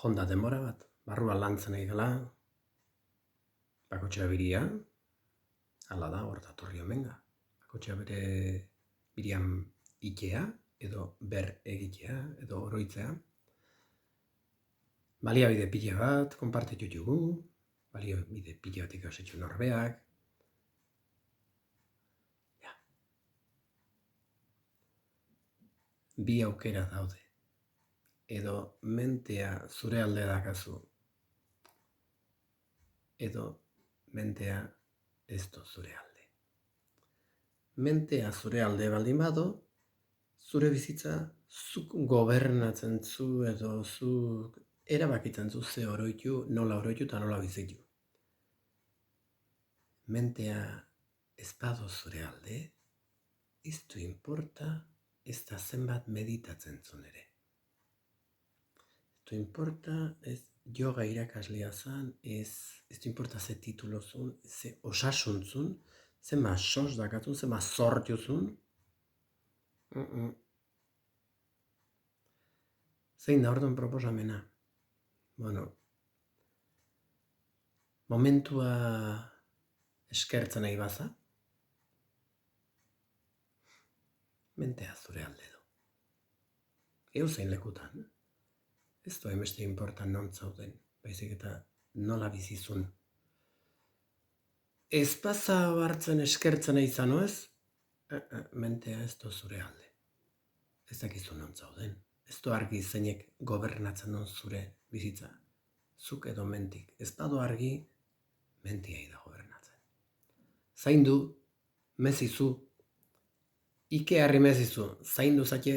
Honda denbora bat, barruan lantzen ari dela, bakotxea biria, hala da, hor datorri omenga. Bakotxea bere birian itea, edo ber egitea, edo oroitzea. Baliabide pila bat, konpartitu jugu, baliabide pila bat ikasetxu norbeak. Ja. Bi aukera daude. Edo mentea zure alde dakazu, edo mentea ez do zure alde. Mentea zure alde baldin bado, zure bizitza zuk gobernatzen zu edo zuk erabakitzen zu ze oroitu, nola oroitu eta nola bizitu. Mentea ez bado zure alde, ez du inporta ez da zenbat meditatzen zuen ere. Ez du inporta ez yoga irakaslea zan, ez du inporta ze titulo zun, ze osasun zun, ze masos dakatun, ze mazortiu zun. Zein da orduan proposamena? Bueno, momentua eskertzen nahi baza, mentea zure alde du. Eo zein lekutan, ez du hainbeste inportan non zauden, baizik eta nola bizizun. Ez baza hartzen eskertzen nahi zano ez, mentea ez du zure alde. Ez dakizu non zauden. Ez du argi zeinek gobernatzen duen zure bizitza. Zuk edo mentik. Ez badu argi, mentia da gobernatzen. Zaindu, mezizu, ike harri mezizu, zaindu zake